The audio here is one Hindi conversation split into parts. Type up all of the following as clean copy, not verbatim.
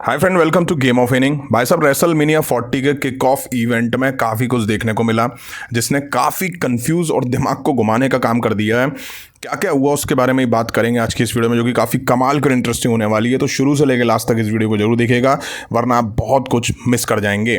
Hi friend, welcome to game of inning. भाई साहब, रेसलमेनिया 40 के किक ऑफ इवेंट में काफ़ी कुछ देखने को मिला जिसने काफ़ी कंफ्यूज और दिमाग को घुमाने का काम कर दिया है। क्या क्या हुआ उसके बारे में ही बात करेंगे आज की इस वीडियो में, जो कि काफ़ी कमाल कर इंटरेस्टिंग होने वाली है। तो शुरू से लेकर लास्ट तक इस वीडियो को जरूर देखिएगा, वरना आप बहुत कुछ मिस कर जाएंगे।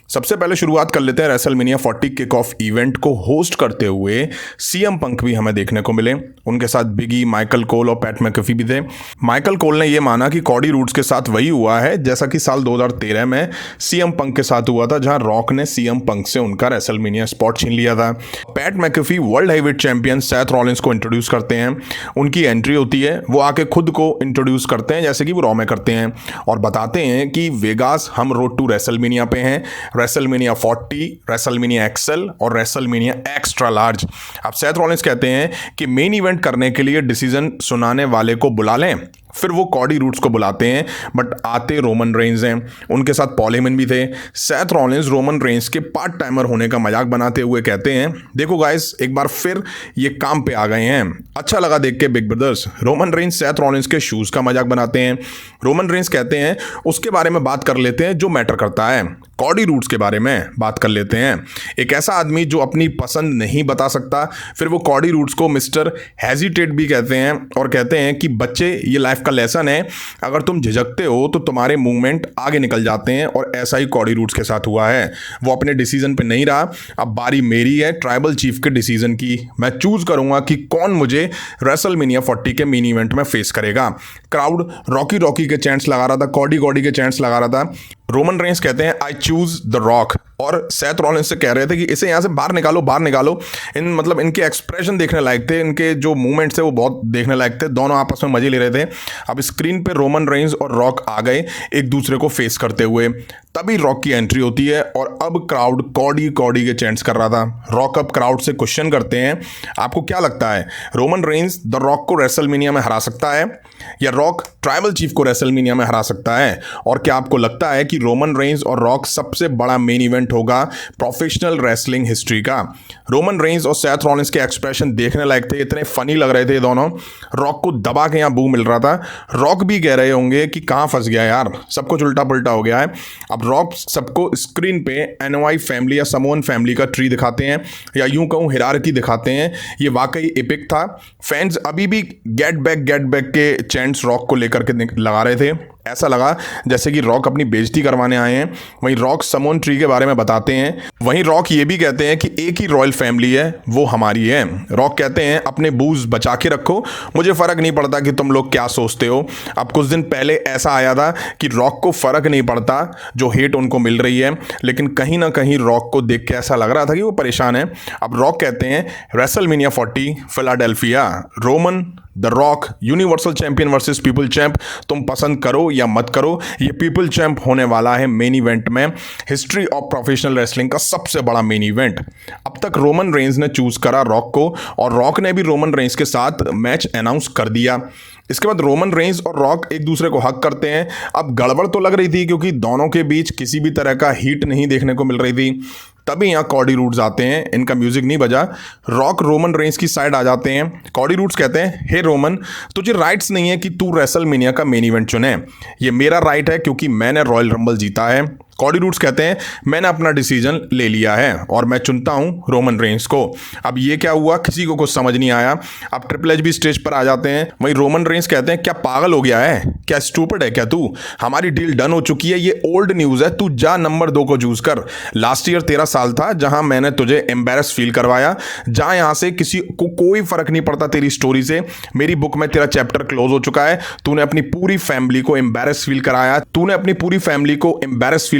सबसे पहले शुरुआत कर लेते हैं रेसलमेनिया 40 किक ऑफ इवेंट को होस्ट करते हुए सीएम पंक भी हमें देखने को मिले। उनके साथ बिगी, माइकल कोल और पैट मैकेफी भी थे। माइकल कोल ने यह माना कि कॉडी रूड्स के साथ वही हुआ है जैसा कि साल 2013 में सीएम पंक के साथ हुआ था, जहां रॉक ने सीएम पंक से उनका रेसलमेनिया स्पॉट छीन लिया था। PAT McAfee world heavyweight champion Seth Rollins को इंट्रोड्यूस करते हैं। उनकी एंट्री होती है, वो आके खुद को इंट्रोड्यूस करते हैं जैसे कि वो रॉ में करते हैं और बताते हैं कि वेगास हम रोड टू रेसलमेनिया पे हैं। रेसलमेनिया 40, रेसलमेनिया एक्सेल और रेसलमेनिया एक्स्ट्रा लार्ज। अब सेथ रॉलिंस कहते हैं कि मेन इवेंट करने के लिए डिसीजन सुनाने वाले को बुला लें। फिर वो कॉडी रूड्स को बुलाते हैं, बट आते रोमन रेंज हैं। उनके साथ पॉल हेमन भी थे। सेथ रॉलिंस रोमन रेंज के पार्ट टाइमर होने का मजाक बनाते हुए कहते हैं, देखो गाइस, एक बार फिर ये काम पे आ गए हैं, अच्छा लगा देख के big brothers. Roman Reigns Seth Rollins के शूज का मजाक बनाते हैं। रोमन रेंज कहते हैं उसके बारे में बात कर लेते हैं जो मैटर करता है, कॉडी रूड्स के बारे में बात कर लेते हैं। एक ऐसा आदमी जो अपनी पसंद नहीं बता सकता। फिर वो कॉडी रूड्स को मिस्टर हेजिटेट भी कहते हैं और कहते हैं कि बच्चे, ये लाइफ का लेसन है, अगर तुम झिझकते हो तो तुम्हारे मूवमेंट आगे निकल जाते हैं। और ऐसा ही कॉडी रूड्स के साथ हुआ है। वो अपने डिसीजन पे नहीं रहा, अब बारी मेरी है ट्राइबल चीफ के डिसीजन की। मैं चूज करूंगा कि कौन मुझे रेसलमेनिया 40 के मेन इवेंट में फेस करेगा। क्राउड रॉकी रॉकी के चैंट्स लगा रहा था, कॉडी कॉडी के चैंट्स लगा रहा था। रोमन रेंज कहते हैं आई चूज द रॉक, और सेथ रॉलिंस से कह रहे थे कि इसे यहाँ से बाहर निकालो, बाहर निकालो। इनके एक्सप्रेशन देखने लायक थे, इनके जो मूवमेंट्स थे वो बहुत देखने लायक थे। दोनों आपस में मजे ले रहे थे। अब स्क्रीन पे रोमन रेंज और रॉक आ गए एक दूसरे को फेस करते हुए। तभी रॉक की एंट्री होती है और अब क्राउड कॉडी कॉडी के चैंट्स कर रहा था। रॉक अब क्राउड से क्वेश्चन करते हैं, आपको क्या लगता है रोमन रेंज द रॉक को रेसलमेनिया में हरा सकता है, या रॉक ट्राइबल चीफ को रेसलमेनिया में हरा सकता है? और क्या आपको लगता है कि रोमन रेंज और रॉक सबसे बड़ा मेन इवेंट होगा प्रोफेशनल रेसलिंग हिस्ट्री का? रोमन रेंज और सेथ रॉलिंस के एक्सप्रेशन देखने लायक थे, इतने फनी लग रहे थे दोनों। रॉक को दबा के यहाँ बू मिल रहा था। रॉक भी कह रहे होंगे कि कहाँ फंस गया यार, सब कुछ उल्टा पुल्टा हो गया है। अब रॉक सबको स्क्रीन पे एनवाई फैमिली या समोन फैमिली का ट्री दिखाते हैं, या यूं कहूँ हिरार्की दिखाते हैं। ये वाकई एपिक था। फैंस अभी भी गेट बैक के चैंट्स रॉक को लेकर के लगा रहे थे। ऐसा लगा जैसे कि रॉक अपनी बेइज्जती करवाने आए हैं। वहीं रॉक समोन ट्री के बारे में बताते हैं। वहीं रॉक ये भी कहते हैं कि एक ही रॉयल फैमिली है, वो हमारी है। रॉक कहते हैं अपने बूज बचा के रखो, मुझे फर्क नहीं पड़ता कि तुम लोग क्या सोचते हो। अब कुछ दिन पहले ऐसा आया था कि रॉक को फर्क नहीं पड़ता जो हेट उनको मिल रही है, लेकिन कहीं ना कहीं रॉक को देख के ऐसा लग रहा था कि वो परेशान है। अब रॉक कहते हैं WrestleMania 40 Philadelphia, Roman the rock universal champion versus people champ, तुम पसंद करो या मत करो, ये पीपल चैंप होने वाला है मेन इवेंट में। हिस्ट्री ऑफ प्रोफेशनल रेसलिंग का सबसे बड़ा मेन इवेंट। अब तक रोमन रेंज ने चूज करा रॉक को, और रॉक ने भी रोमन रेंज के साथ मैच अनाउंस कर दिया। इसके बाद रोमन रेंज और रॉक एक दूसरे को हक करते हैं। अब गड़बड़ तो लग रही थी क्योंकि दोनों के बीच किसी भी तरह का हीट नहीं देखने को मिल रही थी। तभी यहाँ कॉडी रूड्स आते हैं, इनका म्यूजिक नहीं बजा। रॉक रोमन रेंज की साइड आ जाते हैं। कॉडी रूड्स कहते हैं, हे रोमन, तुझे राइट्स नहीं है कि तू रेसलमेनिया का मेन इवेंट चुने, ये मेरा राइट है क्योंकि मैंने रॉयल रंबल जीता है। कॉडी रूड्स कहते हैं, मैंने अपना डिसीजन ले लिया है और मैं चुनता हूं रोमन रेंज को। अब ये क्या हुआ, किसी को कुछ समझ नहीं आया। अब ट्रिपल एच भी स्टेज पर आ जाते हैं। वहीं रोमन रेंज कहते हैं, क्या पागल हो गया है, क्या स्टूपिड है क्या तू, हमारी डील डन हो चुकी है, ये ओल्ड न्यूज है, तू जा नंबर 2 को चूज कर। लास्ट ईयर तेरा साल था जहां मैंने तुझे एम्बेरस फील करवाया। जा यहां से, किसी को कोई फर्क नहीं पड़ता तेरी स्टोरी से। मेरी बुक में तेरा चैप्टर क्लोज हो चुका है। तूने अपनी पूरी फैमिली को एम्बेरस फील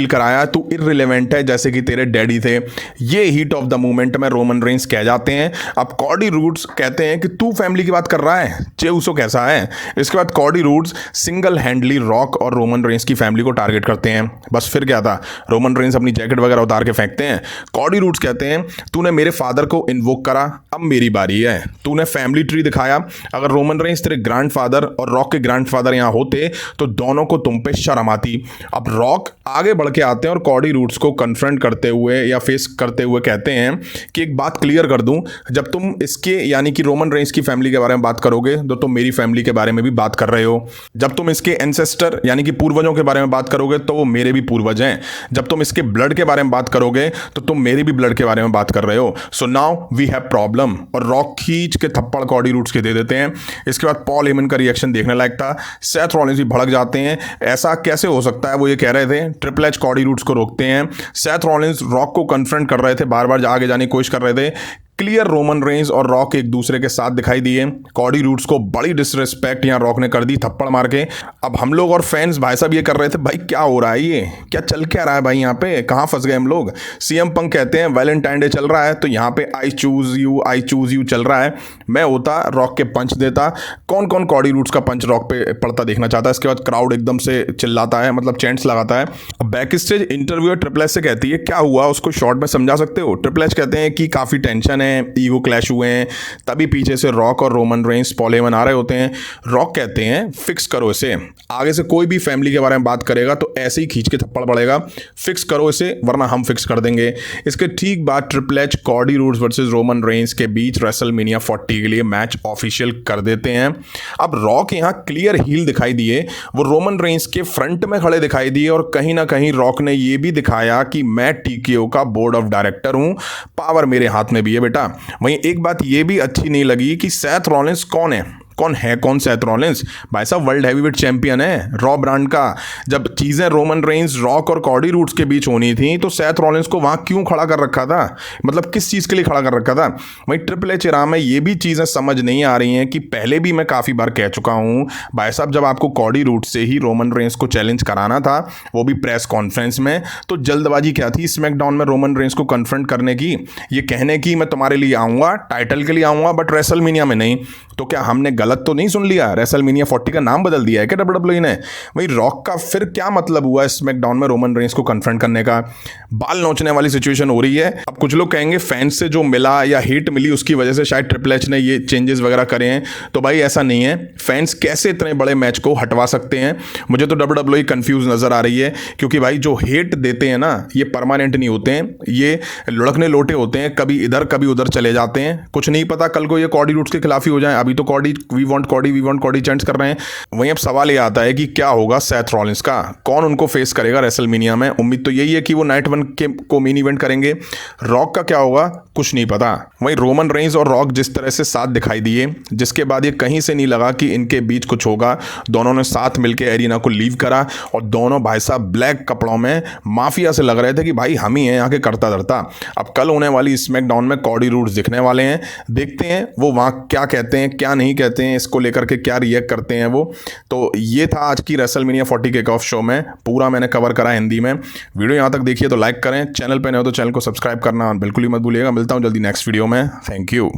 कराया, कराया, तू इररिलेवेंट है जैसे कि तेरे डैडी थे। ये हीट ऑफ द मूवमेंट में रोमन रेंज कह जाते हैं। अब कॉडी रूड्स कहते हैं कि तू फैमिली की बात कर रहा है, चे उसो कैसा है। इसके बाद कॉडी रूड्स सिंगल हैंडली रॉक और रोमन रेंज की फैमिली को टारगेट करते हैं। बस फिर क्या था, रोमन रेंज अपनी जैकेट वगैरह उतार के फेंकते हैं। कॉडी रूड्स कहते हैं, तूने मेरे फादर को इन्वोक करा, अब मेरी बारी है। तूने फैमिली ट्री दिखाया, अगर रोमन रेंज तेरे ग्रैंडफादर और रॉक के ग्रैंडफादर यहां होते तो दोनों को तुम पे शर्म आती। अब रॉक आगे बढ़ के आते हैं और कॉडी रूड्स को कन्फ्रंट करते हुए या फेस करते हुए कहते हैं कि एक बात क्लियर कर दूं, जब तुम इसके यानी कि रोमन रेंस की फैमिली के बारे में बात करोगे तो तुम मेरी फैमिली के बारे में भी बात कर रहे हो। जब तुम इसके एंसेस्टर यानी कि पूर्वजों के बारे में बात करोगे तो वो मेरे भी पूर्वज हैं। जब तुम इसके ब्लड के बारे में बात करोगे तो तुम मेरे भी ब्लड के बारे में बात कर रहे हो। So now we have problem. और रॉक खींच के थप्पड़ कॉडी रूड्स के दे देते हैं। इसके बाद पॉल हेमन का रिएक्शन देखने लायक था। सेथ रॉलिंस भी भड़क जाते हैं, ऐसा कैसे हो सकता है, वो ये कह रहे थे। ट्रिपल एच कॉडी रूड्स को रोकते हैं। सेथ रॉलिंस रॉक को कन्फ्रंट कर रहे थे, बार बार आगे जाने की कोशिश कर रहे थे। क्लियर रोमन रेंस और रॉक एक दूसरे के साथ दिखाई दिए। कॉडी रूड्स को बड़ी डिसरिस्पेक्ट यहां रॉक ने कर दी थप्पड़ मार के। अब हम लोग और फैंस भाई साहब ये कर रहे थे, भाई क्या हो रहा है, ये क्या चल क्या रहा है भाई, यहाँ पे कहाँ फंस गए हम लोग। सीएम पंक कहते हैं वैलेंटाइन डे चल रहा है तो यहाँ पे आई चूज यू चल रहा है। मैं होता रॉक के पंच देता। कौन कौन कॉडी रूड्स का पंच रॉक पे पड़ता देखना चाहता है। इसके बाद क्राउड एकदम से चिल्लाता है, मतलब चैंट्स लगाता है। Back stage interview triple H से कहती है क्या हुआ, उसको शॉर्ट में समझा सकते हो। ट्रिपल एच कहते हैं कि काफ़ी टेंशन है, ईगो क्लैश हुए हैं। तभी पीछे से रॉक और रोमन रेंस पॉल हेमन आ रहे होते हैं। रॉक कहते हैं फिक्स करो इसे, आगे से कोई भी फैमिली के बारे में बात करेगा तो ऐसे ही खींच के थप्पड़ पड़ेगा। फिक्स करो इसे वरना हम फिक्स कर देंगे। इसके ठीक बाद triple H Cardi roads versus Roman Reigns के बीच रेसलमेनिया 40 के लिए मैच ऑफिशियल कर देते हैं। अब रॉक यहां क्लियर हील दिखाई दिए, वो रोमन रेंस के फ्रंट में खड़े दिखाई दिए और कहीं ना कहीं रॉक ने यह भी दिखाया कि मैं टीकेओ का बोर्ड ऑफ डायरेक्टर हूं, पावर मेरे हाथ में भी है बेटा। वहीं एक बात यह भी अच्छी नहीं लगी कि सेथ रॉलिंस कौन है कौन सेथ रॉलिंस, भाई साहब वर्ल्ड हैवीवेट चैंपियन है रॉ ब्रांड का। जब चीज़ें रोमन रेंस रॉक और कॉडी रूड्स के बीच होनी थी तो सेथ रॉलिंस को वहां क्यों खड़ा कर रखा था, मतलब किस चीज़ के लिए खड़ा कर रखा था। वहीं ट्रिपल एच एरा में ये भी चीज़ें समझ नहीं आ रही हैं कि पहले भी मैं काफ़ी बार कह चुका हूं भाई साहब, जब आपको कॉडी रूड्स से ही रोमन रेंस को चैलेंज कराना था वो भी प्रेस कॉन्फ्रेंस में, तो जल्दबाजी क्या थी स्मैकडाउन में रोमन रेंस को कन्फ्रंट करने की, ये कहने की मैं तुम्हारे लिए आऊँगा, टाइटल के लिए आऊँगा बट रेसलमेनिया में नहीं। तो क्या हमने गलत तो नहीं सुन लिया, रेसलमेनिया 40 का नाम बदल दिया है क्या डब्ल्यूडब्ल्यूई ने। वही रॉक का फिर क्या मतलब हुआ स्मैकडाउन में रोमन रेंस को कन्फ्रंट करने का। बाल नोचने वाली सिचुएशन हो रही है। अब कुछ लोग कहेंगे फैंस से जो मिला या हिट मिली उसकी वजह से शायद ट्रिपल एच ने ये चेंजेस वगैरह करे हैं, तो भाई ऐसा नहीं है। फैंस कैसे इतने बड़े मैच को हटवा सकते हैं, मुझे तो डब्ल्यूडब्ल्यूई कंफ्यूज नजर आ रही है। क्योंकि भाई जो हेट देते हैं ना ये परमानेंट नहीं होते हैं, ये लुढ़कने लोटे होते हैं, कभी इधर कभी उधर चले जाते हैं। कुछ नहीं पता कल को ये कॉडी रूड्स के खिलाफ ही हो जाए। अभी तो Cody we want Cody chants कर रहे हैं। वहीं अब सवाल ये आता है कि क्या होगा सेथ रॉलिंस का, कौन उनको फेस करेगा रेसलमेनिया में। उम्मीद तो यही है कि वो नाइट 1 के को मेन इवेंट करेंगे। रॉक का क्या होगा कुछ नहीं पता। वहीं रोमन रेंस और रॉक जिस तरह से साथ दिखाई दिए, जिसके बाद ये कहीं से नहीं लगा कि इनके बीच कुछ होगा। दोनों ने साथ मिलकर एरिना को लीव करा और दोनों भाई साहब ब्लैक कपड़ों में माफिया से लग रहे थे कि भाई हम ही हैं यहाँ के करता धरता। अब कल होने वाली स्मैकडाउन में कॉडी रूड्स दिखने वाले हैं, देखते हैं वो वहाँ क्या कहते हैं क्या नहीं कहते हैं, इसको लेकर के क्या रिएक्ट करते हैं वो। तो ये था आज की रेसलमेनिया 40 किक ऑफ शो में, पूरा मैंने कवर करा हिंदी में। वीडियो यहाँ तक देखिए तो लाइक करें, चैनल पे नए हो तो चैनल को सब्सक्राइब करना बिल्कुल ही मत भूलिएगा। मिलता हूँ जल्दी नेक्स्ट वीडियो में। Thank you.